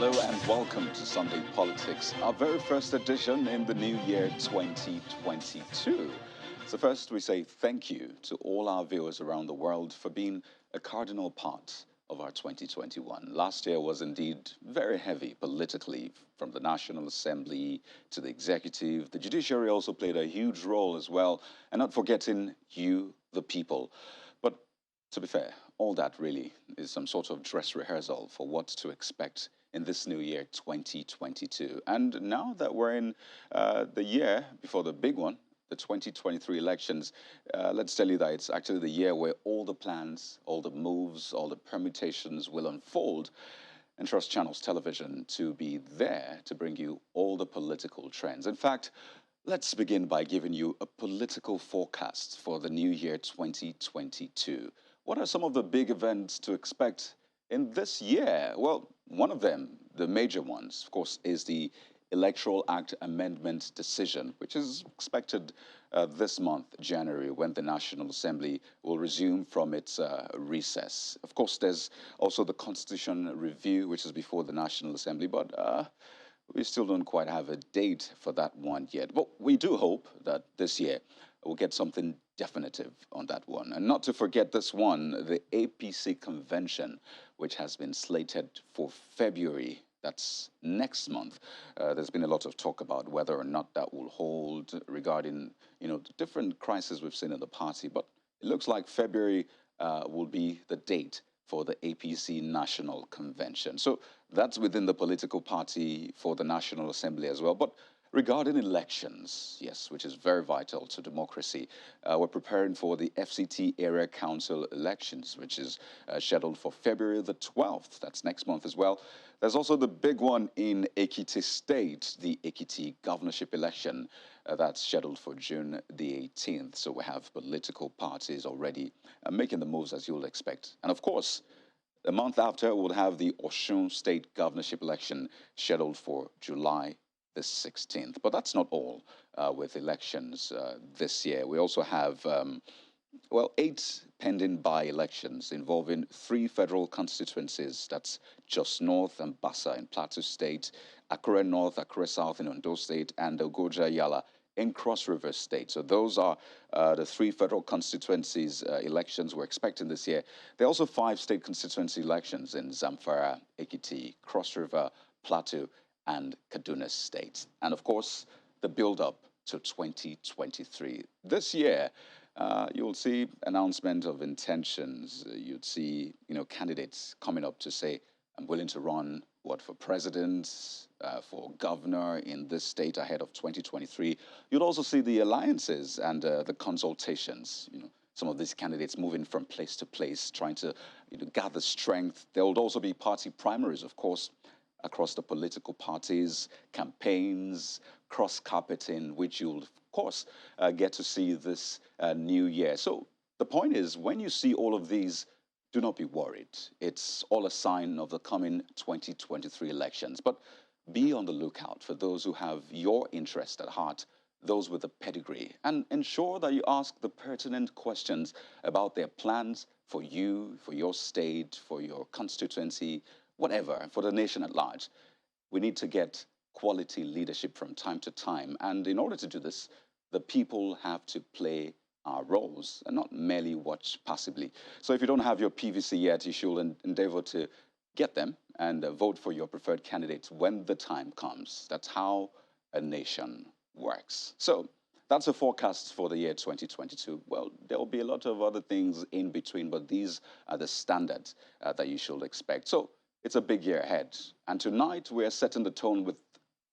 Hello and welcome to Sunday Politics, our very first edition in the new year 2022. So first we say thank you to all our viewers around the world for being a cardinal part of our 2021. Last year was indeed very heavy politically, from the National Assembly to the executive. The judiciary also played a huge role as well, and not forgetting you, the people. But to be fair, all that really is some sort of dress rehearsal for what to expect in this new year 2022. And now that we're in the year before the big one, the 2023 elections, let's tell you that it's actually the year where all the plans, all the moves, all the permutations will unfold, and trust Channels Television to be there to bring you all the political trends. In fact, let's begin by giving you a political forecast for the new year 2022. What are some of the big events to expect in this year? Well, one of them, the major ones, of course, is the Electoral Act amendment decision, which is expected this month, January, when the National Assembly will resume from its recess. Of course, there's also the Constitution review, which is before the National Assembly, but we still don't quite have a date for that one yet. But we do hope that this year we'll get something definitive on that one. And not to forget this one, the Apc Convention, which has been slated for February. That's next month. There's been a lot of talk about whether or not that will hold regarding, the different crises we've seen in the party. But it looks like February will be the date for the Apc National Convention. So that's within the political party for the National Assembly as well. But regarding elections, yes, which is very vital to democracy, we're preparing for the FCT Area Council elections, which is scheduled for February the 12th. That's next month as well. There's also the big one in Ekiti State, the Ekiti governorship election. That's scheduled for June the 18th. So we have political parties already making the moves as you'll expect. And of course, a month after, we'll have the Osun State governorship election scheduled for July the 16th. But that's not all with elections this year. We also have, 8 pending by-elections involving 3 federal constituencies. That's Jos North and Basa in Plateau State, Akure North, Akure South in Ondo State, and Ogoja Yala in Cross River State. So those are the 3 federal constituencies elections we're expecting this year. There are also 5 state constituency elections in Zamfara, Ekiti, Cross River, Plateau, and Kaduna State. And of course, the build-up to 2023. This year, you'll see announcement of intentions. You'd see, candidates coming up to say, I'm willing to run, for president, for governor in this state ahead of 2023. You'll also see the alliances and the consultations, some of these candidates moving from place to place, trying to gather strength. There will also be party primaries, of course, across the political parties, campaigns, cross-carpeting, which you'll, of course, get to see this new year. So the point is, when you see all of these, do not be worried. It's all a sign of the coming 2023 elections. But be on the lookout for those who have your interest at heart, those with a pedigree, and ensure that you ask the pertinent questions about their plans for you, for your state, for your constituency, whatever, for the nation at large. We need to get quality leadership from time to time. And in order to do this, the people have to play our roles and not merely watch passively. So if you don't have your PVC yet, you should endeavor to get them and vote for your preferred candidates when the time comes. That's how a nation works. So that's a forecast for the year 2022. Well, there will be a lot of other things in between, but these are the standards that you should expect. So it's a big year ahead. And tonight we are setting the tone with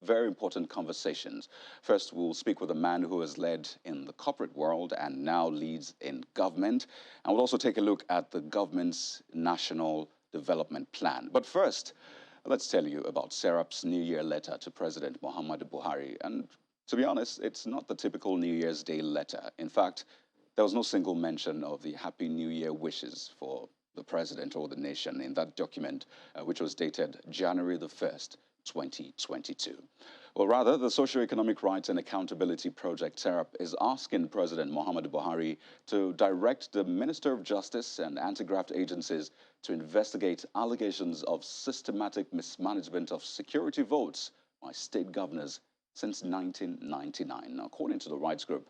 very important conversations. First, we'll speak with a man who has led in the corporate world and now leads in government. And we'll also take a look at the government's national development plan. But first, let's tell you about SERAP's New Year letter to President Muhammadu Buhari. And to be honest, it's not the typical New Year's Day letter. In fact, there was no single mention of the Happy New Year wishes for the president or the nation in that document, which was dated January the 1st, 2022. Well, rather, the Socio-Economic Rights and Accountability Project, SERAP, is asking President Muhammadu Buhari to direct the Minister of Justice and anti-graft agencies to investigate allegations of systematic mismanagement of security votes by state governors since 1999. According to the rights group,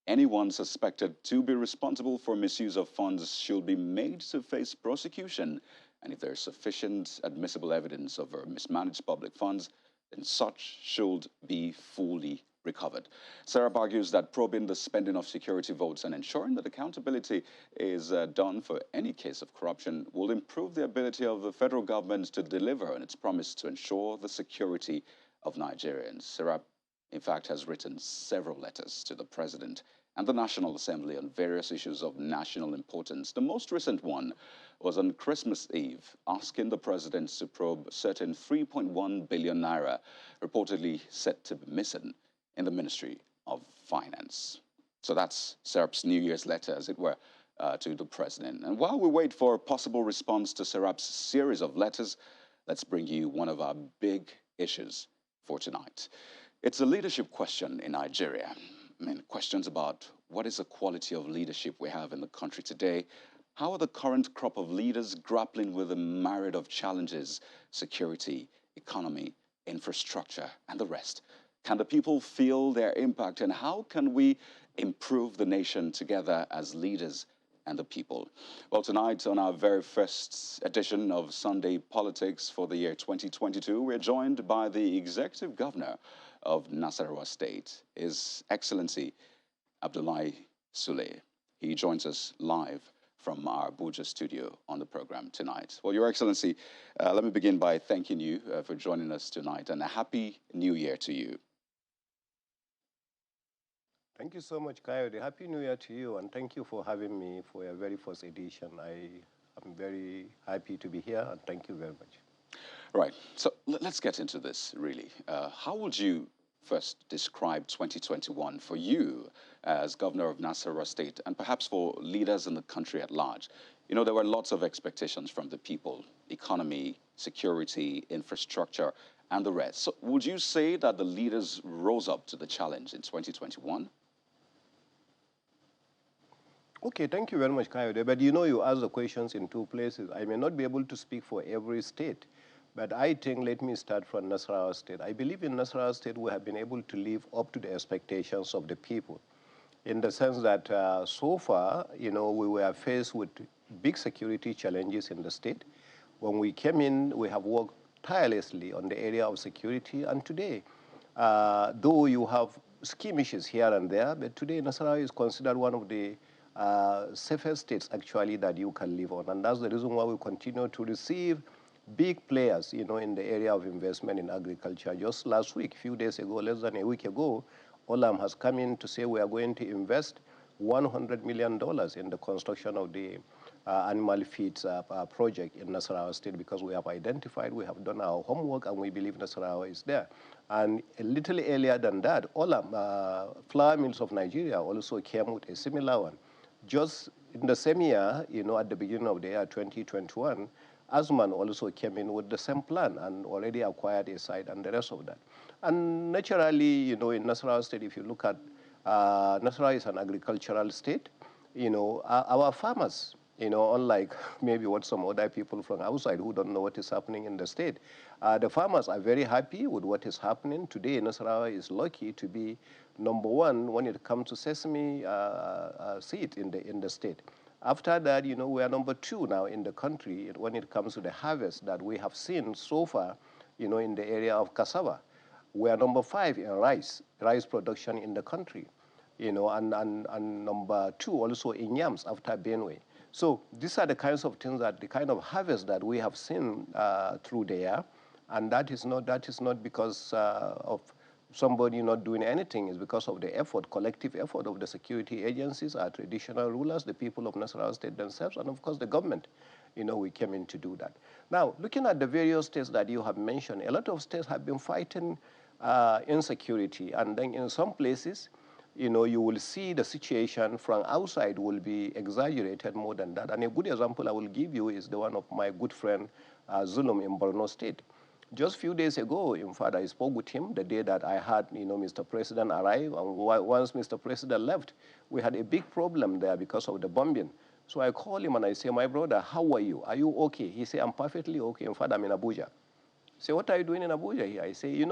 anyone suspected to be responsible for misuse of funds should be made to face prosecution, and if there is sufficient admissible evidence of mismanaged public funds, then such should be fully recovered. Sarah argues that probing the spending of security votes and ensuring that accountability is done for any case of corruption will improve the ability of the federal government to deliver on its promise to ensure the security of Nigerians. Sarah, in fact, has written several letters to the president and the National Assembly on various issues of national importance. The most recent one was on Christmas Eve, asking the president to probe certain 3.1 billion naira reportedly said to be missing in the Ministry of Finance. So that's SERAP's New Year's letter, as it were, to the president. And while we wait for a possible response to SERAP's series of letters, let's bring you one of our big issues for tonight. It's a leadership question in Nigeria. I mean, questions about what is the quality of leadership we have in the country today? How are the current crop of leaders grappling with the myriad of challenges, security, economy, infrastructure, and the rest? Can the people feel their impact, and how can we improve the nation together as leaders and the people? Well, tonight on our very first edition of Sunday Politics for the year 2022, we're joined by the Executive Governor of Nasarawa State, His Excellency Abdullahi Sule. He joins us live from our Abuja studio on the program tonight. Well, Your Excellency, let me begin by thanking you for joining us tonight, and a Happy New Year to you. Thank you so much, Coyote. Happy New Year to you, and thank you for having me for your very first edition. I am very happy to be here, and thank you very much. Right. So let's get into this, really. How would you first describe 2021 for you as governor of Nasarawa State, and perhaps for leaders in the country at large? You know, there were lots of expectations from the people: economy, security, infrastructure, and the rest. So would you say that the leaders rose up to the challenge in 2021? Okay, thank you very much, Coyote. But you know, you asked the questions in two places. I may not be able to speak for every state, but I think, let me start from Nasarawa State. I believe in Nasarawa State we have been able to live up to the expectations of the people, in the sense that so far, you know, we were faced with big security challenges in the state. When we came in, we have worked tirelessly on the area of security, and today, though you have skirmishes here and there, but today Nasarawa is considered one of the safest states actually that you can live on, and that's the reason why we continue to receive big players, you know, in the area of investment in agriculture. Just last week, a few days ago, less than a week ago, Olam has come in to say we are going to invest $100 million in the construction of the animal feeds project in Nasarawa State, because we have identified, we have done our homework, and we believe Nasarawa is there. And a little earlier than that, Olam, Flour Mills of Nigeria, also came with a similar one. Just in the same year, you know, at the beginning of the year 2021, Asman also came in with the same plan and already acquired a site and the rest of that. And naturally, you know, in Nasarawa State, if you look at, Nasarawa is an agricultural state. You know, our farmers, you know, unlike maybe what some other people from outside who don't know what is happening in the state, the farmers are very happy with what is happening. Today, Nasarawa is lucky to be #1 when it comes to sesame seed in the state. After that, you know, we are #2 now in the country when it comes to the harvest that we have seen so far, you know, in the area of cassava. We are #5 in rice production in the country, you know, and #2 also in yams after Benue. So these are the kinds of things, that the kind of harvest that we have seen through the year, and that is not because of somebody not doing anything. Is because of the effort, collective effort of the security agencies, our traditional rulers, the people of Nasarawa State themselves, and of course the government. You know, we came in to do that. Now, looking at the various states that you have mentioned, a lot of states have been fighting insecurity, and then in some places, you know, you will see the situation from outside will be exaggerated more than that. And a good example I will give you is the one of my good friend Zulum in Borno State. Just a few days ago, in fact, I spoke with him the day that I had, Mr. President arrive. And once Mr. President left, we had a big problem there because of the bombing. So I called him and I say, my brother, how are you? Are you okay? He said, I'm perfectly okay. In fact, I'm in Abuja. Say, what are you doing in Abuja here? I say,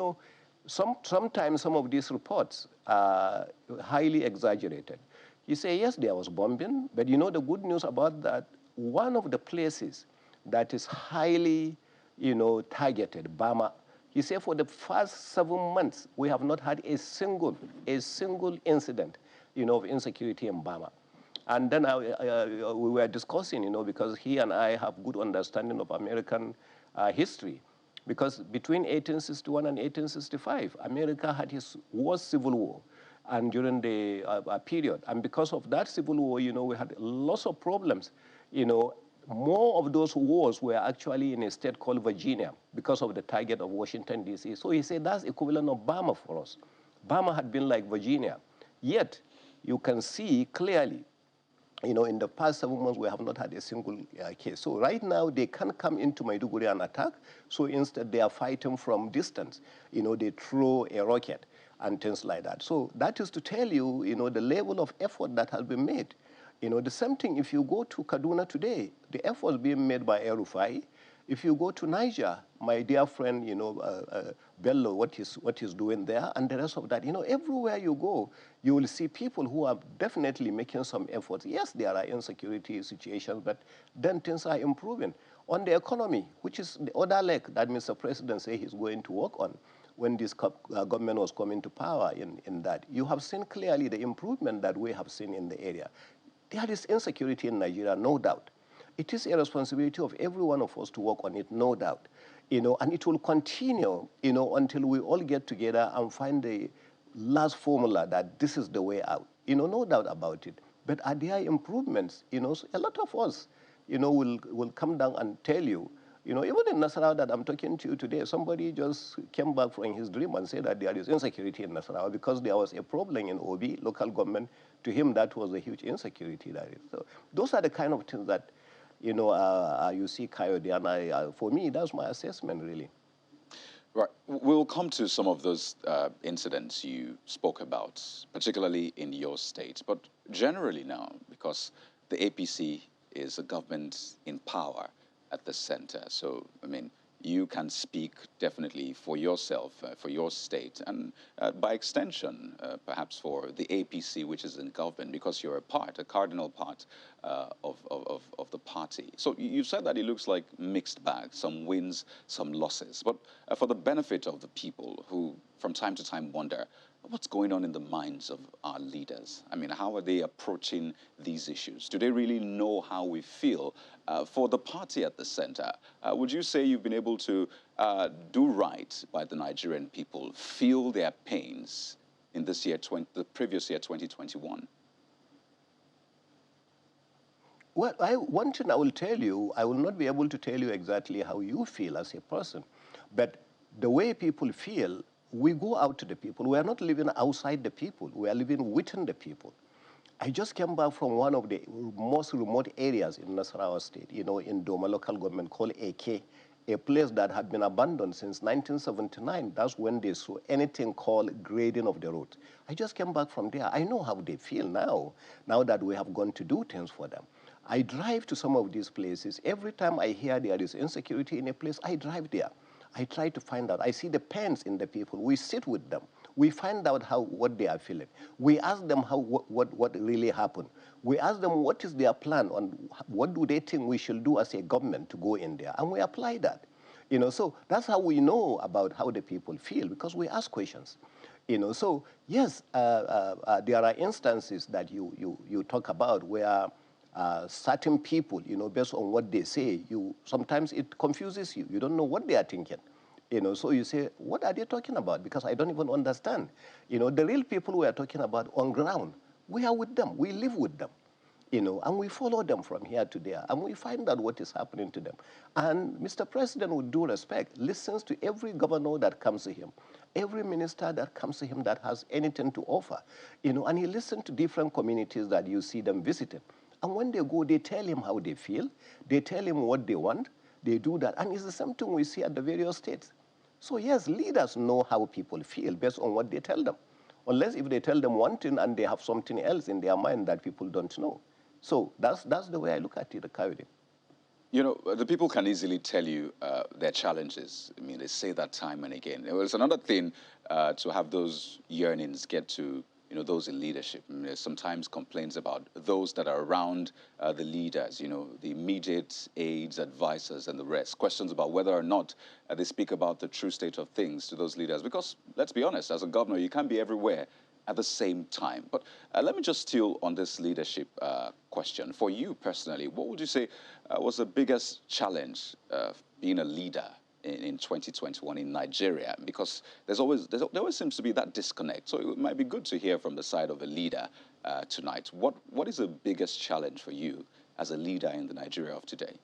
sometimes some of these reports are highly exaggerated. He say, yes, there was bombing, but the good news about that, one of the places that is highly, targeted, Bama, he said for the first 7 months, we have not had a single incident, of insecurity in Bama. And then we were discussing, because he and I have good understanding of American history. Because between 1861 and 1865, America had its worst civil war, and during the period. And because of that civil war, we had lots of problems. More of those wars were actually in a state called Virginia because of the target of Washington, D.C. So he said that's equivalent of Burma for us. Burma had been like Virginia. Yet, you can see clearly in the past 7 months, we have not had a single case. So right now, they can't come into Maiduguri and attack. So instead, they are fighting from distance. They throw a rocket and things like that. So that is to tell you, the level of effort that has been made. The same thing, if you go to Kaduna today, the effort being made by El-Rufai. If you go to Niger, my dear friend, Bello, what he's doing there, and the rest of that, everywhere you go, you will see people who are definitely making some efforts. Yes, there are insecurity situations, but then things are improving. On the economy, which is the other leg that Mr. President said he's going to work on when this government was coming to power in that, you have seen clearly the improvement that we have seen in the area. There is insecurity in Nigeria, no doubt. It is a responsibility of every one of us to work on it, no doubt. And it will continue, until we all get together and find the last formula that this is the way out. No doubt about it. But are there improvements? A lot of us, will come down and tell you, even in Nasarawa that I'm talking to you today, somebody just came back from his dream and said that there is insecurity in Nasarawa because there was a problem in Obi, local government. To him, that was a huge insecurity. That is. So those are the kind of things that you see, Coyote, and for me, that's my assessment, really. Right. We'll come to some of those incidents you spoke about, particularly in your state. But generally now, because the APC is a government in power at the center, so, you can speak definitely for yourself, for your state, and by extension, perhaps for the APC, which is in government, because you're a cardinal part of the party. So you said that it looks like mixed bag, some wins, some losses. But for the benefit of the people who from time to time wonder, what's going on in the minds of our leaders? How are they approaching these issues? Do they really know how we feel? For the party at the center, would you say you've been able to do right by the Nigerian people, feel their pains in this year, the previous year, 2021? Well, one thing I will tell you, I will not be able to tell you exactly how you feel as a person, but the way people feel, we go out to the people. We are not living outside the people. We are living within the people. I just came back from one of the most remote areas in Nasarawa State, in Doma local government called AK, a place that had been abandoned since 1979. That's when they saw anything called grading of the road. I just came back from there. I know how they feel now that we have gone to do things for them. I drive to some of these places. Every time I hear there is insecurity in a place, I drive there. I try to find out. I see the pains in the people. We sit with them. We find out what they are feeling. We ask them what really happened. We ask them what is their plan on what do they think we should do as a government to go in there, and we apply that. So that's how we know about how the people feel, because we ask questions. So yes, there are instances that you talk about where certain people, based on what they say, sometimes it confuses you. You don't know what they are thinking. So you say, what are they talking about? Because I don't even understand. The real people we are talking about on ground, we are with them. We live with them. And we follow them from here to there, and we find out what is happening to them. And Mr. President, with due respect, listens to every governor that comes to him, every minister that comes to him that has anything to offer, and he listens to different communities that you see them visiting. And when they go, they tell him how they feel, they tell him what they want, they do that. And it's the same thing we see at the various states. So yes, leaders know how people feel based on what they tell them. Unless if they tell them one thing and they have something else in their mind that people don't know. So that's the way I look at it, Kayode. You know, the people can easily tell you their challenges. I mean, they say that time and again. It's another thing to have those yearnings get to, you know, those in leadership. I mean, there's sometimes complaints about those that are around the leaders, you know, the immediate aides, advisors, and the rest. Questions about whether or not they speak about the true state of things to those leaders. Because, let's be honest, as a governor, you can't be everywhere at the same time. But let me just steal on this leadership question. For you personally, what would you say was the biggest challenge being a leader in 2021 in Nigeria? Because there always seems to be that disconnect. So it might be good to hear from the side of a leader tonight. What is the biggest challenge for you as a leader in the Nigeria of today?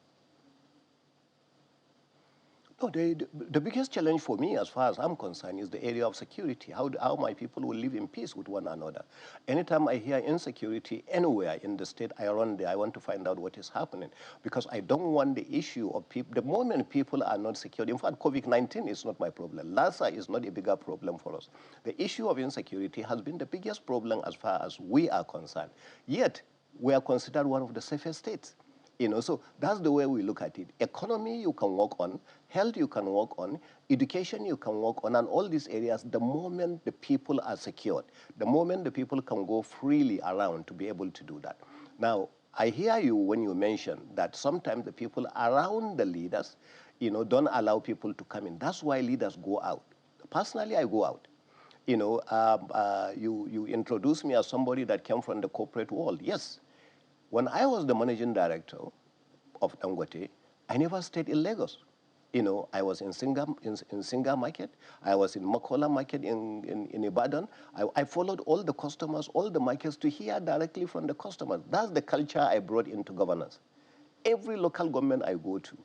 No, the biggest challenge for me, as far as I'm concerned, is the area of security, how my people will live in peace with one another. Anytime I hear insecurity anywhere in the state, I run there. I want to find out what is happening because I don't want the issue of people. The moment people are not secure, in fact, COVID-19 is not my problem. Lassa is not a bigger problem for us. The issue of insecurity has been the biggest problem as far as we are concerned. Yet, we are considered one of the safest states. You know, so that's the way we look at it. Economy you can work on, health you can work on, education you can work on, and all these areas, the moment the people are secured, the moment the people can go freely around to be able to do that. Now, I hear you when you mention that sometimes the people around the leaders, you know, don't allow people to come in. That's why leaders go out. Personally, I go out. You know, you introduced me as somebody that came from the corporate world. Yes. When I was the managing director of Dangote, I never stayed in Lagos. You know, I was in Singa Market. I was in Makola Market in Ibadan. I followed all the customers, all the markets to hear directly from the customers. That's the culture I brought into governance. Every local government I go to,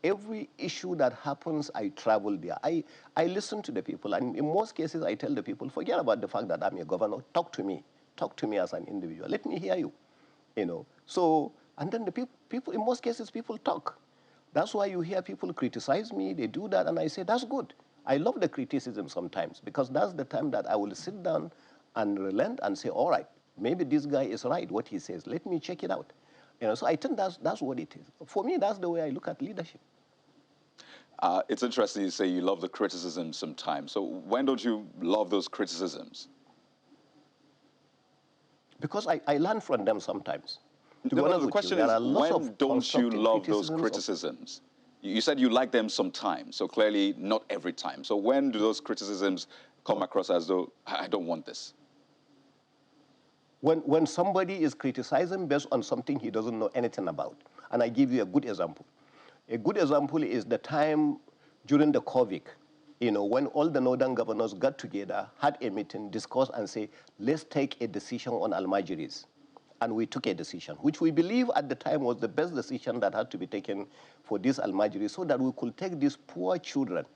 every issue that happens, I travel there. I listen to the people. And in most cases, I tell the people, forget about the fact that I'm a governor. Talk to me. Talk to me as an individual. Let me hear you. You know, so, and then the people, in most cases, people talk. That's why you hear people criticize me, they do that, and I say, that's good. I love the criticism sometimes, because that's the time that I will sit down and relent and say, all right, maybe this guy is right, what he says, let me check it out. You know, so I think that's what it is. For me, that's the way I look at leadership. It's interesting you say you love the criticism sometimes. So when don't you love those criticisms? Because I learn from them sometimes. No, the question is, when don't you love those criticisms? You said you like them sometimes, so clearly not every time. So when do those criticisms come across as though, I don't want this? When somebody is criticizing based on something he doesn't know anything about. And I give you a good example. A good example is the time during the COVID, you know, when all the northern governors got together, had a meeting, discussed, and say, let's take a decision on Almajiris. And we took a decision, which we believe at the time was the best decision that had to be taken for these Almajiris, so that we could take these poor children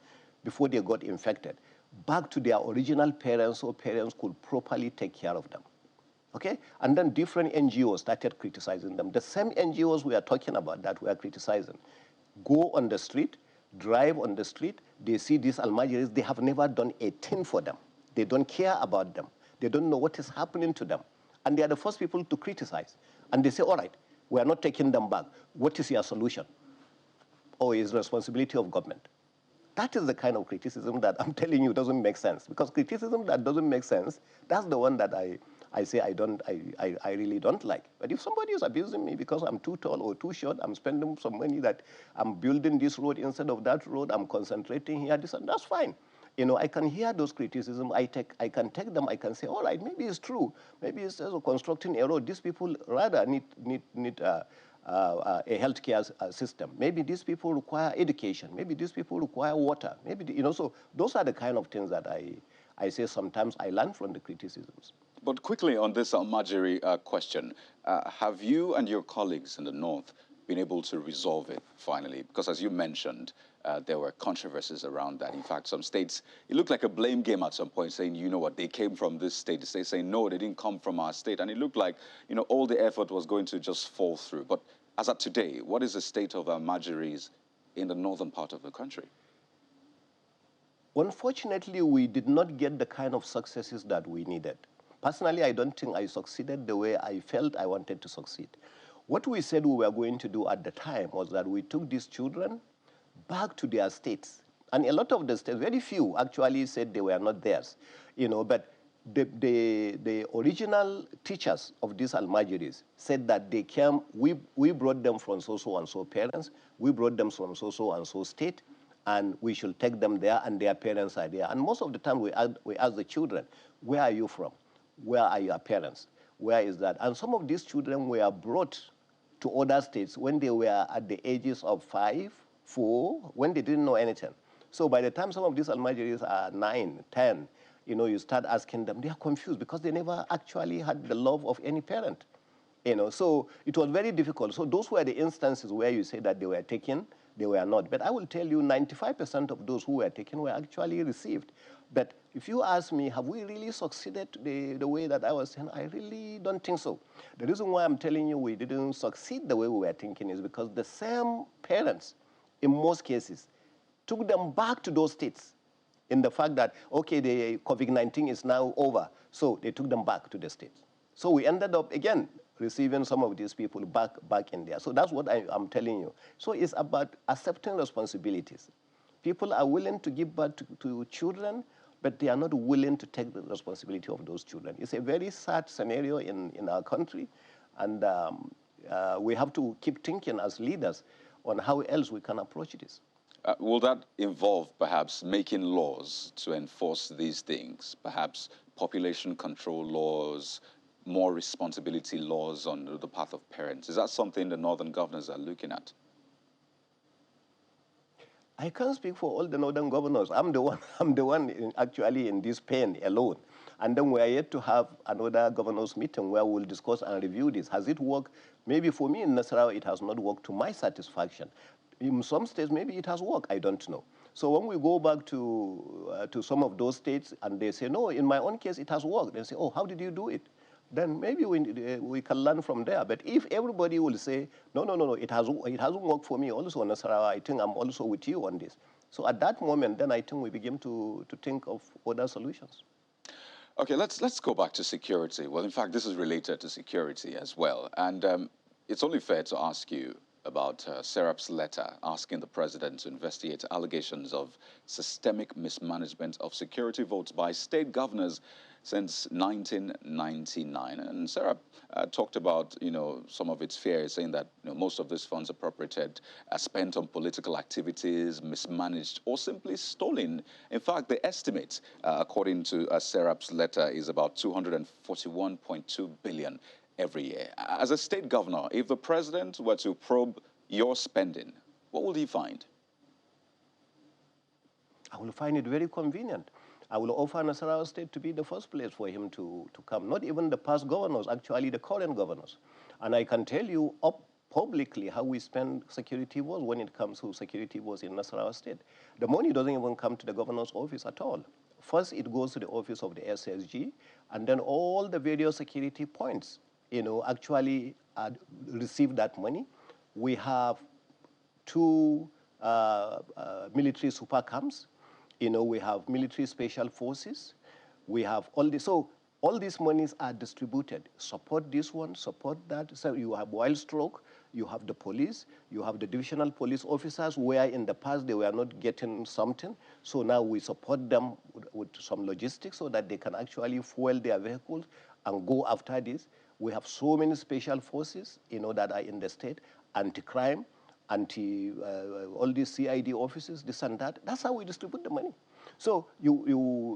before they got infected back to their original parents, so parents could properly take care of them. Okay? And then different NGOs started criticizing them. The same NGOs we are talking about that we are criticizing go on the street, drive on the street, they see these Almajiris, they have never done a thing for them. They don't care about them. They don't know what is happening to them. And they are the first people to criticize. And they say, all right, we are not taking them back. What is your solution? Or is responsibility of government? That is the kind of criticism that I'm telling you doesn't make sense. Because criticism that doesn't make sense, that's the one that I say I really don't like. But if somebody is abusing me because I'm too tall or too short, I'm spending some money that I'm building this road instead of that road, I'm concentrating here, this and that's fine. You know, I can hear those criticisms. I can take them. I can say, all right, maybe it's true. Maybe it's also constructing a road. These people rather need a healthcare system. Maybe these people require education. Maybe these people require water. Maybe, you know, so those are the kind of things that I say sometimes I learn from the criticisms. But quickly on this Almajiri question, have you and your colleagues in the North been able to resolve it finally? Because as you mentioned, there were controversies around that. In fact, some states, it looked like a blame game at some point, saying, you know what, they came from this state. The state saying, no, they didn't come from our state. And it looked like, you know, all the effort was going to just fall through. But as of today, what is the state of Almajiris in the northern part of the country? Unfortunately, we did not get the kind of successes that we needed. Personally, I don't think I succeeded the way I felt I wanted to succeed. What we said we were going to do at the time was that we took these children back to their states. And a lot of the states, very few actually said they were not theirs, but the original teachers of these almajiris said that they came, we brought them from so and so parents, we brought them from so and so state, and we should take them there, and their parents are there. And most of the time we ask the children, where are you from? Where are your parents? Where is that? And some of these children were brought to other states when they were at the ages of 5, 4, when they didn't know anything. So by the time some of these almajiris are 9, 10, you start asking them, they are confused because they never actually had the love of any parent. So it was very difficult. So those were the instances where you say that they were taken, they were not. But I will tell you 95% of those who were taken were actually received. But if you ask me, have we really succeeded the way that I was saying, I really don't think so. The reason why I'm telling you we didn't succeed the way we were thinking is because the same parents, in most cases, took them back to those states in the fact that, okay, the COVID-19 is now over, so they took them back to the states. So we ended up, again, receiving some of these people back in there. So that's what I'm telling you. So it's about accepting responsibilities. People are willing to give birth to children, but they are not willing to take the responsibility of those children. It's a very sad scenario in our country, and we have to keep thinking as leaders on how else we can approach this. Will that involve perhaps making laws to enforce these things, perhaps population control laws, more responsibility laws on the part of parents? Is that something the northern governors are looking at? I can't speak for all the northern governors. I'm the one actually in this pain alone. And then we are yet to have another governors meeting where we'll discuss and review this. Has it worked? Maybe for me in Nasarawa, it has not worked to my satisfaction. In some states, maybe it has worked. I don't know. So when we go back to some of those states and they say, no, in my own case, it has worked. They say, oh, how did you do it? Then maybe we can learn from there. But if everybody will say, no, it hasn't worked for me also, Nasarawa, I think I'm also with you on this. So at that moment, then I think we begin to think of other solutions. Okay, let's go back to security. Well, in fact, this is related to security as well. And it's only fair to ask you about Serap's letter asking the president to investigate allegations of systemic mismanagement of security votes by state governors since 1999. And Serap talked about, some of its fears, saying that most of these funds appropriated are spent on political activities, mismanaged, or simply stolen. In fact, the estimate, according to Serap's letter, is about 241.2 billion every year. As a state governor, if the president were to probe your spending, what would he find? I will find it very convenient. I will offer Nasarawa State to be the first place for him to come. Not even the past governors, actually the current governors. And I can tell you publicly how we spend security votes when it comes to security votes in Nasarawa State. The money doesn't even come to the governor's office at all. First, it goes to the office of the SSG, and then all the various security points actually receive that money. We have 2 military super camps. We have military special forces. We have all this. So all these monies are distributed. Support this one, support that. So you have wild stroke, you have the police, you have the divisional police officers where in the past they were not getting something. So now we support them with some logistics so that they can actually fuel their vehicles and go after this. We have so many special forces, that are in the state, anti-crime, all these CID offices, this and that. That's how we distribute the money. So you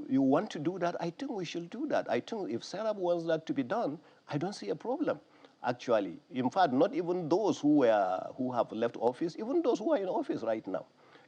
want to do that? I think we should do that. I think if Serap wants that to be done, I don't see a problem, actually. In fact, not even those who have left office, even those who are in office right now.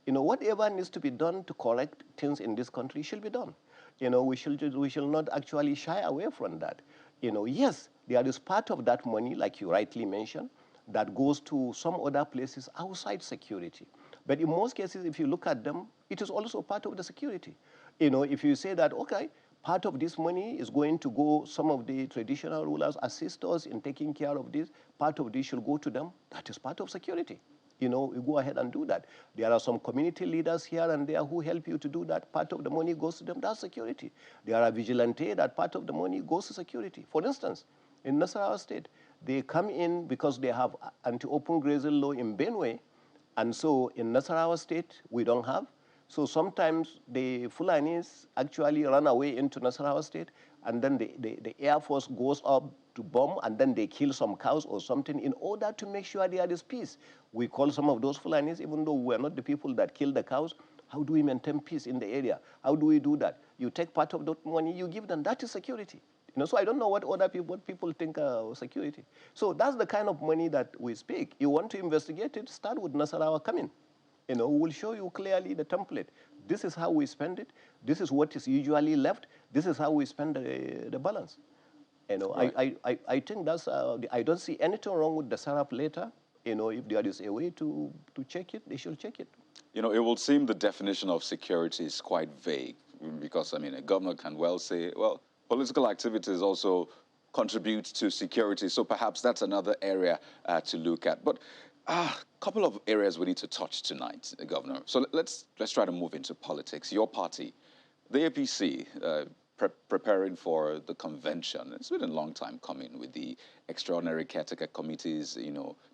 Whatever needs to be done to correct things in this country should be done. We should not actually shy away from that. Yes, there is part of that money, like you rightly mentioned, that goes to some other places outside security. But in most cases, if you look at them, it is also part of the security. If you say that, okay, part of this money is going to go, some of the traditional rulers assist us in taking care of this, part of this should go to them, that is part of security. you go ahead and do that. There are some community leaders here and there who help you to do that. Part of the money goes to them. That's security. There are vigilantes that part of the money goes to security. For instance, in Nasarawa State, they come in because they have anti-open grazing law in Benue, and so in Nasarawa State, we don't have. So sometimes the Fulanis actually run away into Nasarawa State, and then the Air Force goes up to bomb, and then they kill some cows or something in order to make sure there is peace. We call some of those Fulanis, even though we're not the people that kill the cows. How do we maintain peace in the area? How do we do that? You take part of that money, you give them. That is security. So I don't know what what people think security. So that's the kind of money that we speak. You want to investigate it, start with Nasarawa coming. We'll show you clearly the template. This is how we spend it. This is what is usually left. This is how we spend the balance. Right. I think that's, I don't see anything wrong with the setup later. If there is a way to check it, they should check it. It will seem the definition of security is quite vague because, a governor can well say, well, political activities also contribute to security. So perhaps that's another area to look at. But a couple of areas we need to touch tonight, Governor. So let's try to move into politics. Your party, the APC, preparing for the convention. It's been a long time coming with the extraordinary caretaker committees,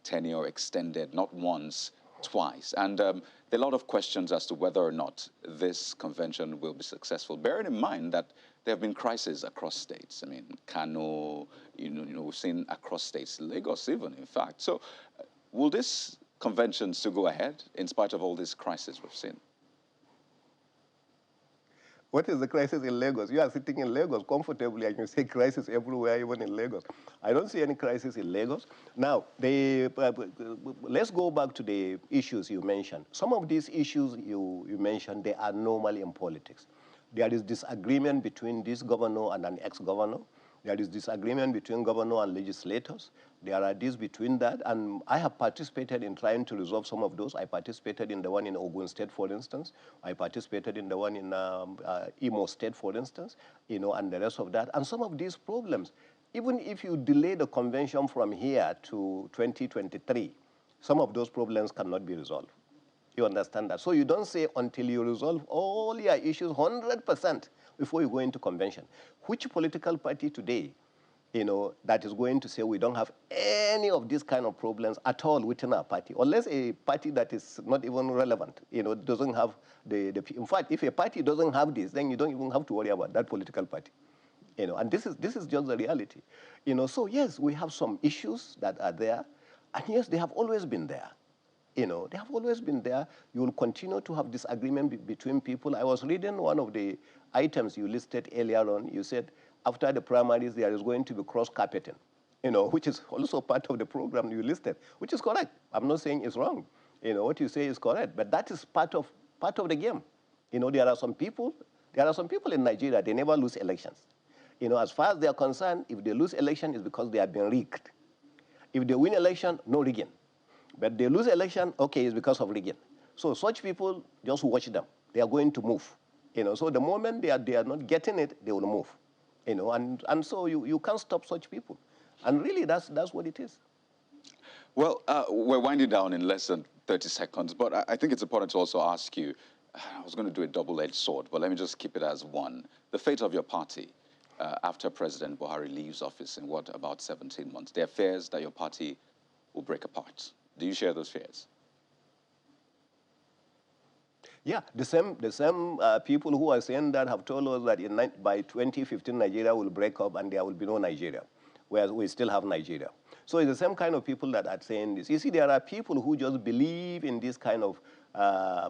tenure extended, not once, twice. And there are a lot of questions as to whether or not this convention will be successful, bearing in mind that there have been crises across states. Kano, we've seen across states, Lagos even, in fact. So will this convention still go ahead in spite of all these crises we've seen? What is the crisis in Lagos? You are sitting in Lagos comfortably and you say crisis everywhere, even in Lagos. I don't see any crisis in Lagos. Now, let's go back to the issues you mentioned. Some of these issues you mentioned, they are normal in politics. There is disagreement between this governor and an ex-governor. There is disagreement between governor and legislators. There are these between that, and I have participated in trying to resolve some of those. I participated in the one in Ogun State, for instance. I participated in the one in Imo State, for instance, and the rest of that. And some of these problems, even if you delay the convention from here to 2023, some of those problems cannot be resolved. You understand that? So you don't say until you resolve all your issues 100% before you go into convention. Which political party today, that is going to say we don't have any of these kind of problems at all within our party, unless a party that is not even relevant, doesn't have in fact, if a party doesn't have this, then you don't even have to worry about that political party. And this is just the reality. So yes, we have some issues that are there, and yes, they have always been there. They have always been there. You will continue to have disagreement between people. I was reading one of the items you listed earlier on. You said after the primaries, there is going to be cross-carpeting, which is also part of the program you listed, which is correct. I'm not saying it's wrong. What you say is correct, but that is part of the game. There are some people in Nigeria, they never lose elections. As far as they are concerned, if they lose election, it's because they have been rigged. If they win election, no rigging. But they lose election, okay, it's because of rigging. So such people, just watch them. They are going to move. So the moment they are not getting it, they will move. And so you can't stop such people. And really, that's what it is. Well, we're winding down in less than 30 seconds, but I think it's important to also ask you, I was going to do a double-edged sword, but let me just keep it as one. The fate of your party after President Buhari leaves office in about 17 months? There are fears that your party will break apart. Do you share those fears? Yeah, the same people who are saying that have told us that by 2015 Nigeria will break up and there will be no Nigeria, whereas we still have Nigeria. So it's the same kind of people that are saying this. You see, there are people who just believe in this kind of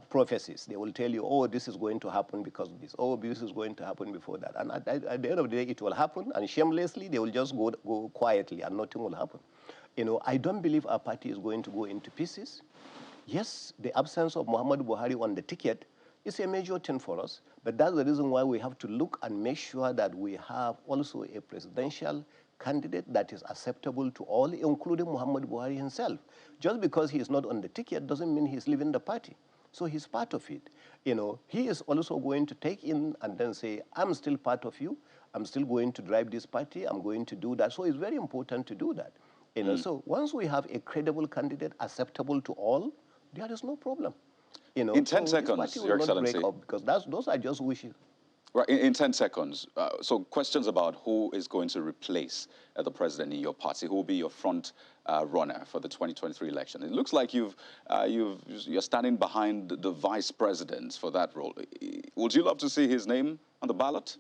prophecies. They will tell you, oh, this is going to happen because of this. Oh, this is going to happen before that. And at the end of the day, it will happen, and shamelessly, they will just go quietly and nothing will happen. I don't believe our party is going to go into pieces. Yes, the absence of Muhammadu Buhari on the ticket is a major thing for us, but that's the reason why we have to look and make sure that we have also a presidential candidate that is acceptable to all, including Muhammadu Buhari himself. Just because he is not on the ticket doesn't mean he's leaving the party. So he's part of it. He is also going to take in and then say, I'm still part of you. I'm still going to drive this party. I'm going to do that. So it's very important to do that. So once we have a credible candidate acceptable to all, there is no problem. You know, In 10 so this party seconds, will Your not break Excellency. up because those are just wishes. Right, in 10 seconds. So questions about who is going to replace the president in your party, who will be your front runner for the 2023 election. It looks like you're standing behind the vice president for that role. Would you love to see his name on the ballot?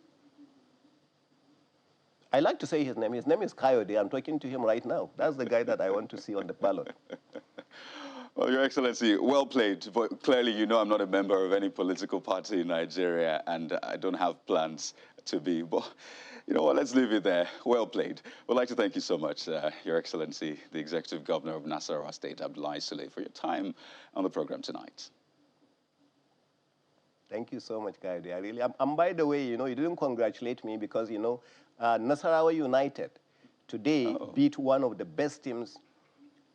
I like to say his name. His name is Coyote. I'm talking to him right now. That's the guy that I want to see on the ballot. Well, Your Excellency, well played. But clearly, you know I'm not a member of any political party in Nigeria, and I don't have plans to be. But you know what? Let's leave it there. Well played. We'd like to thank you so much, Your Excellency, the Executive Governor of Nasarawa State, Abdullahi Sule, for your time on the program tonight. Thank you so much, Coyote. I really am. And by the way, you know, you didn't congratulate me because, you know, Nasarawa United today beat one of the best teams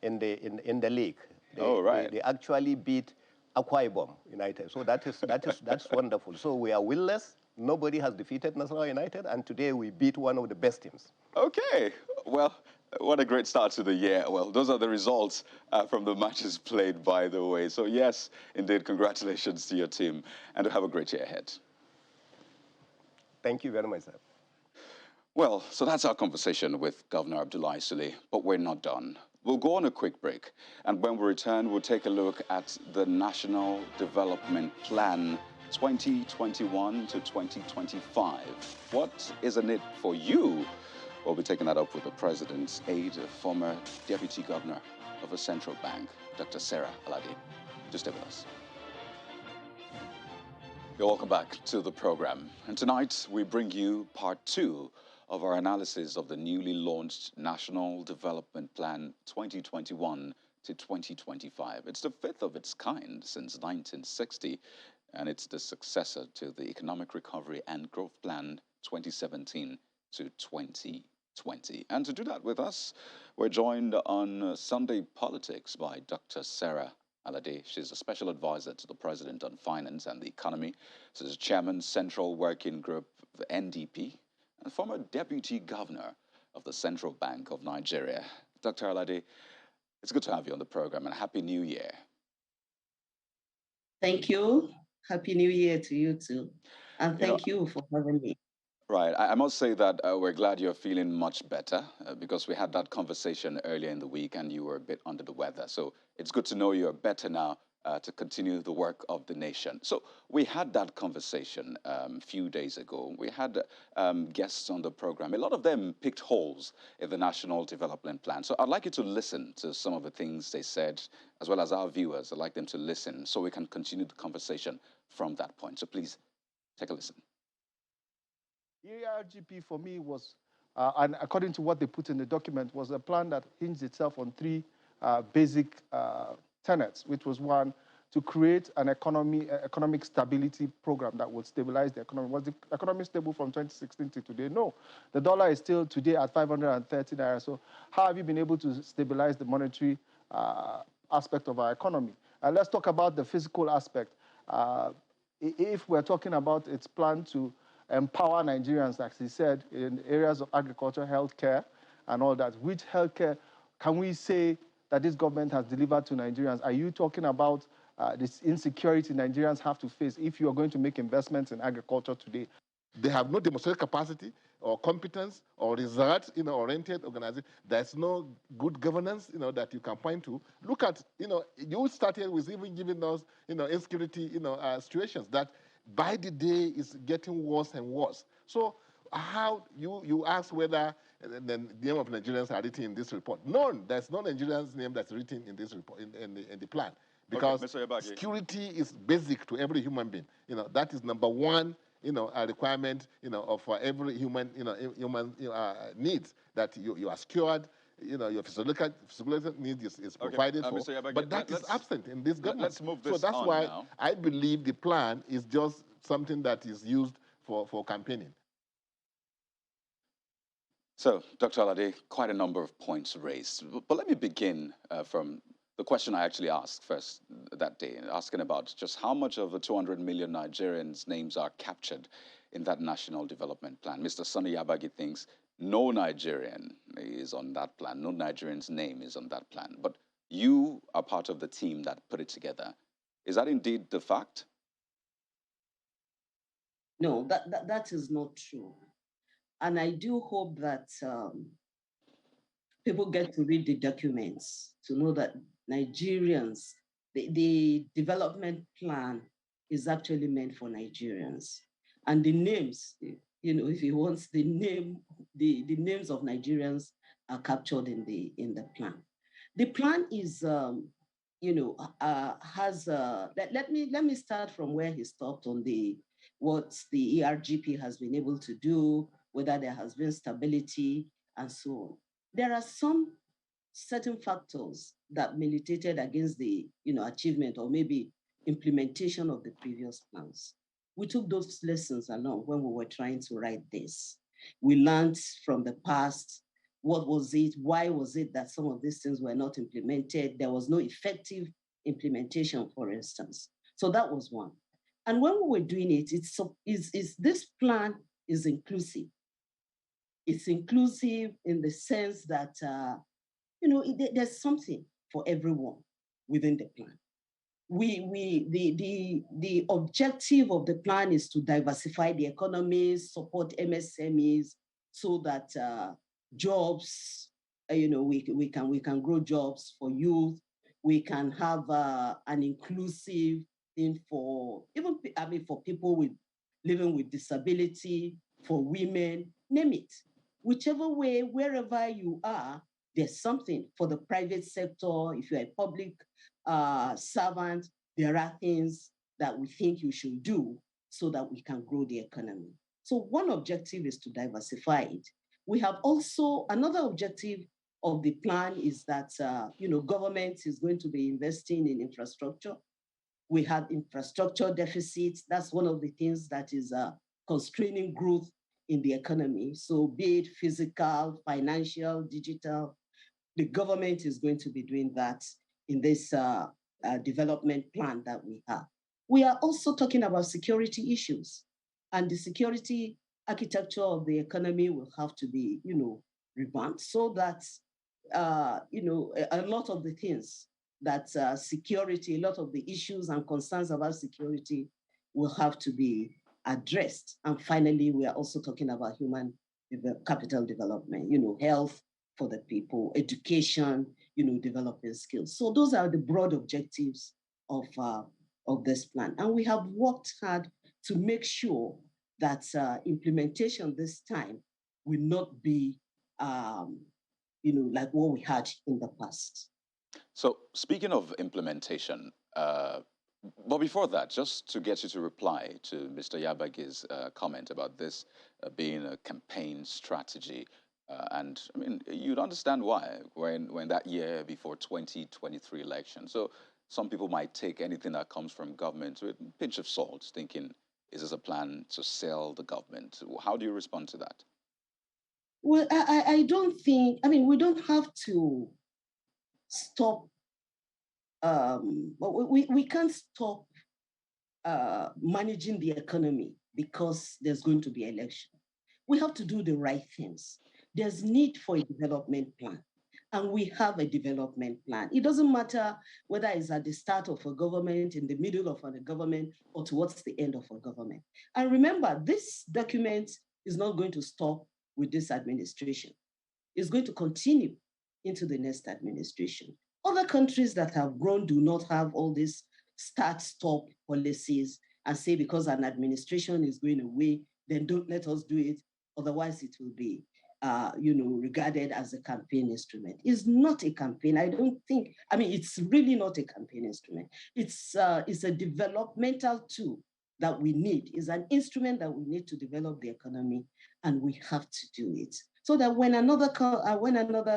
in the league. They actually beat Akwa Ibom United. So that's wonderful. So we are winless. Nobody has defeated Nasarawa United, and today we beat one of the best teams. Okay. Well, what a great start to the year. Well, those are the results from the matches played, by the way. So yes, indeed, congratulations to your team, and have a great year ahead. Thank you very much, sir. Well, so that's our conversation with Governor Abdullahi Sule, but we're not done. We'll go on a quick break, and when we return, we'll take a look at the National Development Plan 2021 to 2025. What is in it for you? We'll be taking that up with the President's aide, former Deputy Governor of a central bank, Dr. Sarah Alade. Do stay with us. You're welcome back to the program. And tonight, we bring you part 2 of our analysis of the newly launched National Development Plan 2021 to 2025. It's the 5th of its kind since 1960, and it's the successor to the Economic Recovery and Growth Plan 2017 to 2020. And to do that with us, we're joined on Sunday Politics by Dr. Sarah Alade. She's a special advisor to the President on Finance and the Economy. She's Chairman, Central Working Group, the NDP, and former Deputy Governor of the Central Bank of Nigeria. Dr. Alade, it's good to have you on the program, and Happy New Year. Thank you. Happy New Year to you too. And thank you for having me. Right. I must say that we're glad you're feeling much better because we had that conversation earlier in the week and you were a bit under the weather. So it's good to know you're better now to continue the work of the nation. So we had that conversation a few days ago. We had guests on the program. A lot of them picked holes in the National Development Plan. So I'd like you to listen to some of the things they said, as well as our viewers. I'd like them to listen so we can continue the conversation from that point. So please take a listen. ERGP for me was, and according to what they put in the document, was a plan that hinged itself on 3 basic tenets, which was 1, to create an economic stability program that would stabilize the economy. Was the economy stable from 2016 to today? No. The dollar is still today at 530 naira. So how have you been able to stabilize the monetary aspect of our economy? Let's talk about the physical aspect. If we're talking about its plan to empower Nigerians, as he said, in areas of agriculture, healthcare, and all that. Which healthcare can we say that this government has delivered to Nigerians? Are you talking about this insecurity Nigerians have to face if you are going to make investments in agriculture today? They have no demonstrated capacity or competence or result-oriented organization. There's no good governance, that you can point to. Look at, you started with even giving us, insecurity, situations that by the day is getting worse and worse. So how you ask whether the name of Nigerians are written in this report? None. There's no Nigerian's name that's written in this report in the plan, because security is basic to every human being. That is number 1. A requirement, of every human, needs, that you are secured. Your physical needs is provided for, but that is absent in this government. Let's move this so that's on why now. I believe the plan is just something that is used for campaigning. So, Dr. Alade, quite a number of points raised. But let me begin from the question I actually asked first that day, asking about just how much of the 200 million Nigerians' names are captured in that National Development Plan. Mr. Sani Yabagi thinks no Nigerian is on that plan. No Nigerian's name is on that plan. But You are part of the team that put it together. Is that indeed the fact? No, that is not true. And I do hope that people get to read the documents to know that Nigerians, the development plan is actually meant for Nigerians. And the names, if he wants the names of Nigerians are captured in the plan. The plan is, has, let me start from where he stopped on what the ERGP has been able to do, whether there has been stability and so on. There are some certain factors that militated against the achievement or maybe implementation of the previous plans. We took those lessons along when we were trying to write this. We learned from the past. What was it? Why was it that some of these things were not implemented? There was no effective implementation, for instance. So that was one. And when we were doing it, this plan is inclusive. It's inclusive in the sense that there's something for everyone within the plan. The objective of the plan is to diversify the economy, support MSMEs, so that jobs, we can grow jobs for youth. We can have an inclusive thing for for people living with disability, for women, name it. Whichever way, wherever you are, there's something for the private sector. If you're a public servant, there are things that we think you should do so that we can grow the economy. So one objective is to diversify it. We have also another objective of the plan is that government is going to be investing in infrastructure. We have infrastructure deficits. That's one of the things that is constraining growth in the economy. So be it physical, financial, digital, the government is going to be doing that in this development plan that we have. We are also talking about security issues, and the security architecture of the economy will have to be, revamped so that, a lot of the things that security, a lot of the issues and concerns about security will have to be addressed. And finally, we are also talking about human capital development, health for the people, education, developing skills. So those are the broad objectives of this plan. And we have worked hard to make sure that implementation this time will not be, like what we had in the past. So speaking of implementation, but before that, just to get you to reply to Mr. Yabagi's comment about this being a campaign strategy, and I mean, you'd understand why when that year before 2023 election. So some people might take anything that comes from government with a pinch of salt, thinking, is this a plan to sell the government? How do you respond to that? Well, I don't think, we don't have to stop, we can't stop managing the economy because there's going to be election. We have to do the right things. There's need for a development plan, and we have a development plan. It doesn't matter whether it's at the start of a government, in the middle of a government, or towards the end of a government. And remember, this document is not going to stop with this administration. It's going to continue into the next administration. Other countries that have grown do not have all these start-stop policies and say because an administration is going away, then don't let us do it. Otherwise, it will be, regarded as a campaign instrument. It's not a campaign. I don't think. It's really not a campaign instrument. It's a developmental tool that we need. It's an instrument that we need to develop the economy, and we have to do it so that when another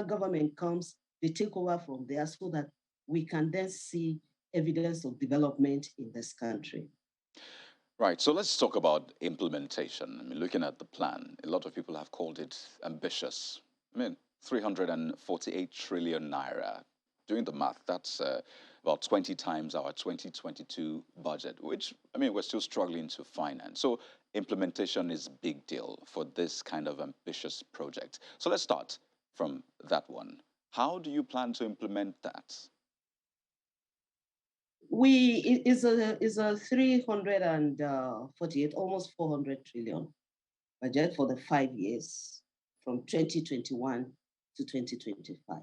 government comes, they take over from there, so that we can then see evidence of development in this country. Right, so let's talk about implementation. Looking at the plan, a lot of people have called it ambitious. 348 trillion naira. Doing the math, that's about 20 times our 2022 budget, which, we're still struggling to finance. So implementation is a big deal for this kind of ambitious project. So let's start from that one. How do you plan to implement that? is a 348, almost 400 trillion budget for the 5 years from 2021 to 2025.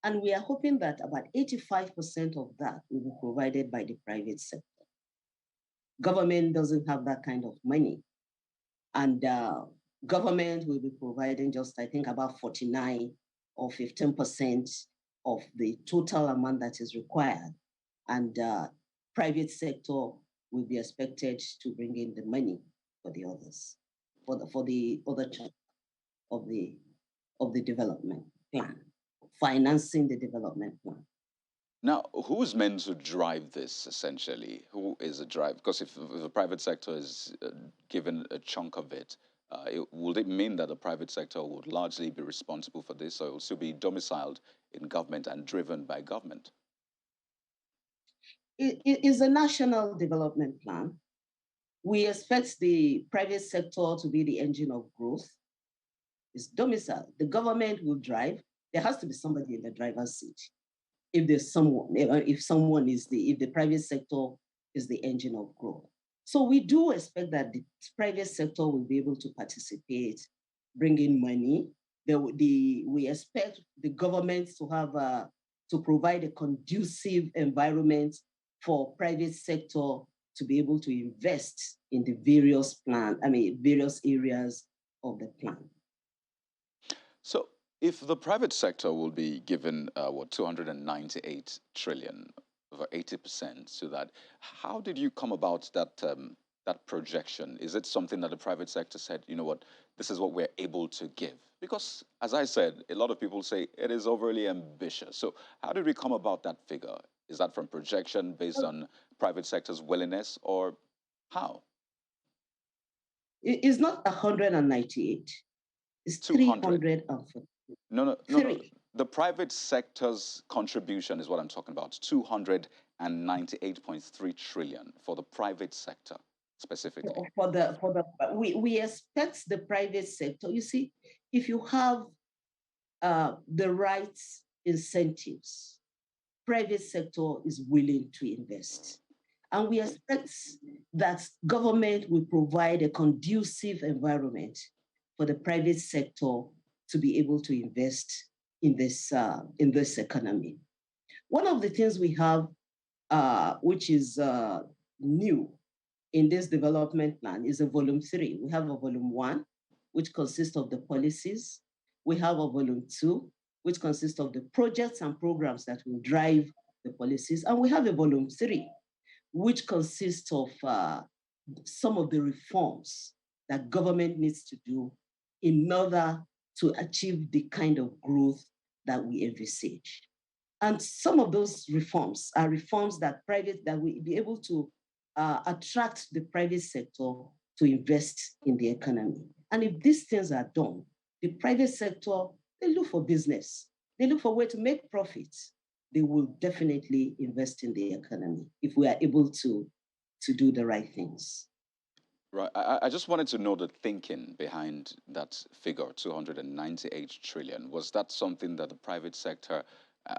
And we are hoping that about 85% of that will be provided by the private sector. Government doesn't have that kind of money. And government will be providing just, I think, about 49 or 15% of the total amount that is required. And private sector will be expected to bring in the money for the others, for the other chunk of the development plan, financing the development plan. Now, who is meant to drive this essentially? Who is a drive? Because if the private sector is given a chunk of it, would it mean that the private sector would largely be responsible for this, or it will still be domiciled in government and driven by government? It is a national development plan. We expect the private sector to be the engine of growth. It's domicile. The government will drive. There has to be somebody in the driver's seat. If there's someone, if the private sector is the engine of growth. So we do expect that the private sector will be able to participate, bring in money. We expect the government to have to provide a conducive environment for private sector to be able to invest in the various various areas of the plan. So if the private sector will be given, 298 trillion, over 80% to that, how did you come about that, that projection? Is it something that the private sector said, you know what, this is what we're able to give? Because, as I said, a lot of people say it is overly ambitious. So how did we come about that figure? Is that from projection based on private sector's willingness, or how? It's not 198. It's 340. No. The private sector's contribution is what I'm talking about. 298.3 trillion for the private sector specifically. We expect the private sector. You see, if you have the right incentives, private sector is willing to invest. And we expect that government will provide a conducive environment for the private sector to be able to invest in this economy. One of the things we have, which is new in this development plan, is a volume 3. We have a volume 1, which consists of the policies. We have a volume 2, which consists of the projects and programs that will drive the policies. And we have a volume 3, which consists of some of the reforms that government needs to do in order to achieve the kind of growth that we envisage. And some of those reforms are reforms that we be able to attract the private sector to invest in the economy. And if these things are done, the private sector, they look for business. They look for a way to make profits. They will definitely invest in the economy if we are able to do the right things. Right. I just wanted to know the thinking behind that figure, 298 trillion. Was that something that the private sector,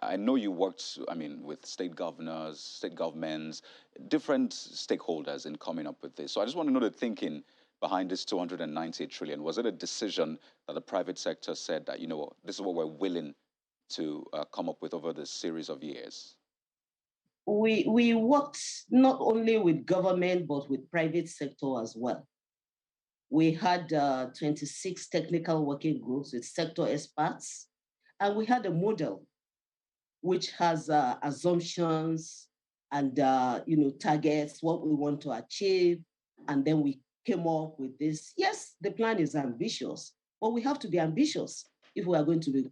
I know you worked, with state governors, state governments, different stakeholders in coming up with this. So I just want to know the thinking behind this 298 trillion. Was it a decision that the private sector said that, you know what, this is what we're willing to come up with over this series of years? We worked not only with government, but with private sector as well. We had 26 technical working groups with sector experts, and we had a model which has assumptions and targets, what we want to achieve, and then we came up with this. Yes, the plan is ambitious, but we have to be ambitious if we are going to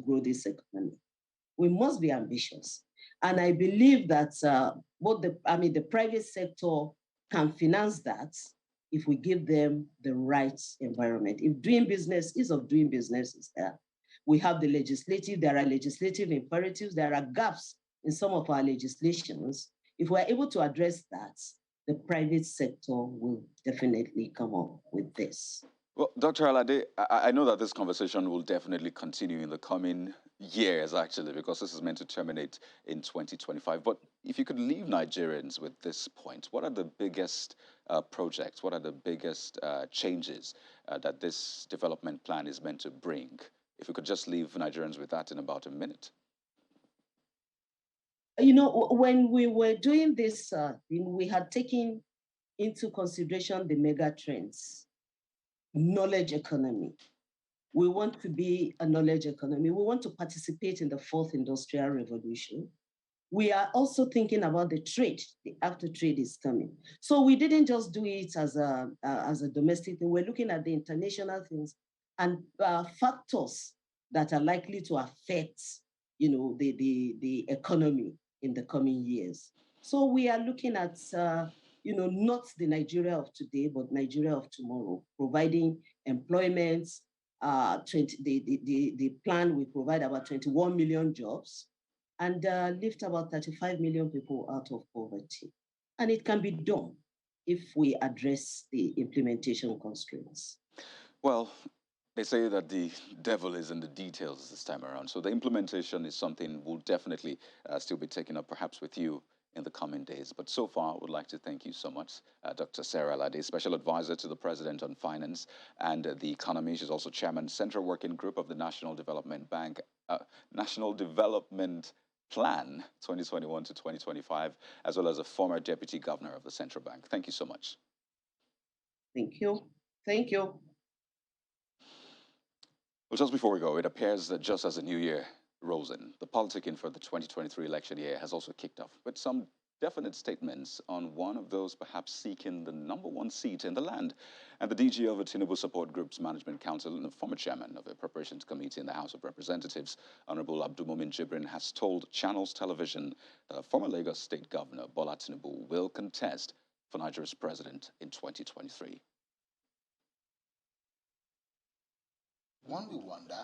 grow this economy. We must be ambitious. And I believe that the private sector can finance that if we give them the right environment. If doing business, ease of doing business is there. We have there are legislative imperatives, there are gaps in some of our legislations. If we're able to address that, the private sector will definitely come up with this. Well, Dr. Alade, I know that this conversation will definitely continue in the coming years, actually, because this is meant to terminate in 2025. But if you could leave Nigerians with this point, what are the biggest projects, what are the biggest changes that this development plan is meant to bring? If we could just leave Nigerians with that in about a minute. You know, when we were doing this thing, we had taken into consideration the mega trends, knowledge economy. We want to be a knowledge economy. We want to participate in the fourth industrial revolution. We are also thinking about the trade, the after trade is coming. So we didn't just do it as a domestic thing. We're looking at the international things and factors that are likely to affect, you know, the economy in the coming years. So we are looking at, you know, not the Nigeria of today, but Nigeria of tomorrow, providing employment. The plan will provide about 21 million jobs and lift about 35 million people out of poverty. And it can be done if we address the implementation constraints. Well, they say that the devil is in the details this time around. So the implementation is something we'll definitely still be taking up, perhaps with you in the coming days. But so far, I would like to thank you so much, Dr. Sarah Alade, Special Advisor to the President on Finance and the Economy. She's also Chairman, Central Working Group of the National Development Bank, National Development Plan 2021 to 2025, as well as a former Deputy Governor of the Central Bank. Thank you so much. Thank you. Thank you. Well, just before we go, it appears that just as the new year rolls in, the politicking for the 2023 election year has also kicked off with some definite statements on one of those perhaps seeking the #1 seat in the land. And the DG of the Tinubu Support Group's Management Council and the former chairman of the Preparations Committee in the House of Representatives, Honorable Abdulmumin Jibrin, has told Channels Television that former Lagos State Governor Bola Tinubu will contest for Nigeria's president in 2023. One will wonder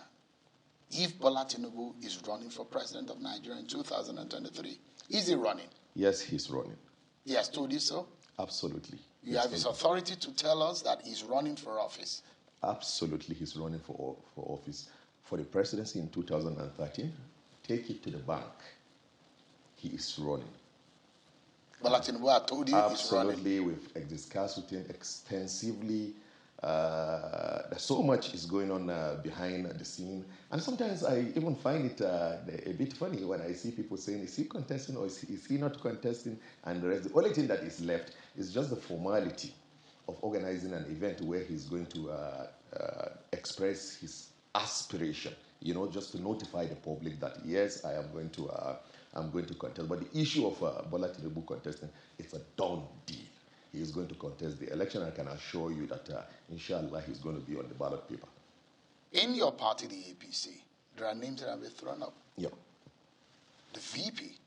if Bola Tinubu is running for president of Nigeria in 2023. Is he running? Yes, he's running. He has told you so? Absolutely. You have his authority to tell us that he's running for office? Absolutely, he's running for office. For the presidency in 2013, take it to the bank. He is running. Bola Tinubu, I told you he's running. Absolutely, we've discussed with him extensively. So much is going on behind the scene. And sometimes I even find it a bit funny when I see people saying, is he contesting or is he not contesting? And the rest, the only thing that is left is just the formality of organizing an event where he's going to express his aspiration, you know, just to notify the public that, yes, I am going to contest. But the issue of Bola Tinubu contesting, it's a done deal. He is going to contest the election. I can assure you that, inshallah, he's going to be on the ballot paper. In your party, the APC, there are names that have been thrown up. Yeah. The VP,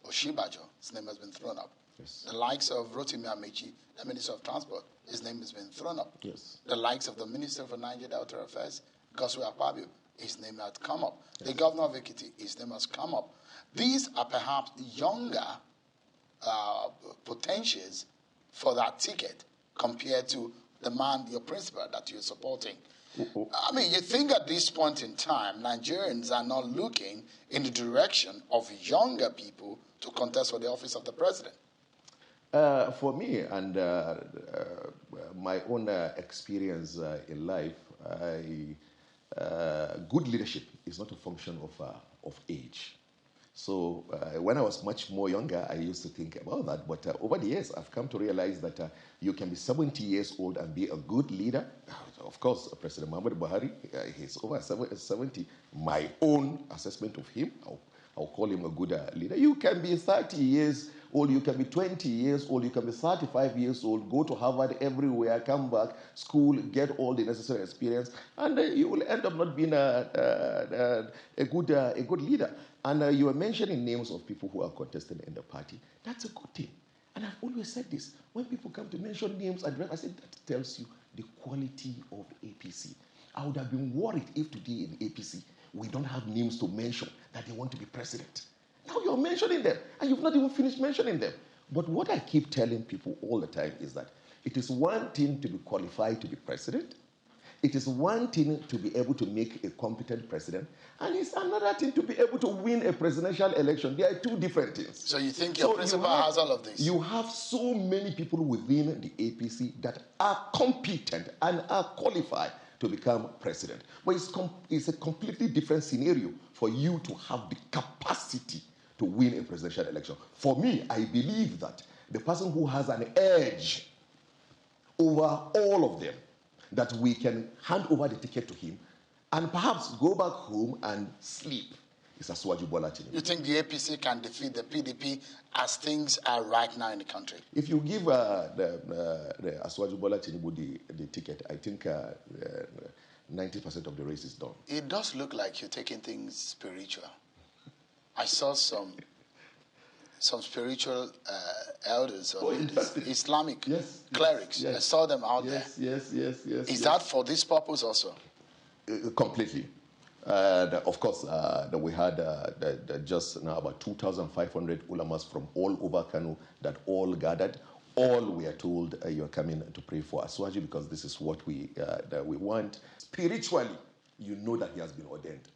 Oshibajo's name has been thrown up. Yes. The likes of Rotimi Amechi, the Minister of Transport, his name has been thrown up. Yes. The likes of the Minister for Nigeria Delta Affairs, Goswe Akpabio, his name has come up. Yes. The Governor of Ekiti, his name has come up. These are perhaps younger potentials for that ticket compared to the man, your principal that you're supporting. I mean, you think at this point in time, Nigerians are not looking in the direction of younger people to contest for the office of the president? For me and my own experience in life, good leadership is not a function of age. So when I was much more younger, I used to think about that. But over the years, I've come to realize that you can be 70 years old and be a good leader. Of course, President Muhammadu Buhari, he's over 70. My own assessment of him, I'll call him a good leader. You can be 30 years old, you can be 20 years old, you can be 35 years old, go to Harvard everywhere, come back, school, get all the necessary experience, and you will end up not being a good leader. And you were mentioning names of people who are contesting in the party. That's a good thing. And I've always said this. When people come to mention names, I said that tells you the quality of the APC. I would have been worried if today in APC we don't have names to mention that they want to be president. Now you're mentioning them, and you've not even finished mentioning them. But what I keep telling people all the time is that it is one thing to be qualified to be president, It is one thing to be able to make a competent president, and it's another thing to be able to win a presidential election. They are two different things. So you think your principal has all of this? You have so many people within the APC that are competent and are qualified to become president. But it's a completely different scenario for you to have the capacity to win a presidential election. For me, I believe that the person who has an edge over all of them, that we can hand over the ticket to him and perhaps go back home and sleep, is Asiwaju Bola Tinubu. You think the APC can defeat the PDP as things are right now in the country? If you give the Asiwaju Bola Tinubu the ticket, I think 90% of the race is done. It does look like you're taking things spiritual. I saw some spiritual elders or Islamic clerics. Yes. I saw them out there. Yes. Is that for this purpose also? Completely. Of course, we had just now about 2,500 ulamas from all over Kano that all gathered. All we are told, you're coming to pray for Asiwaju because this is what we want. Spiritually, you know that he has been ordained.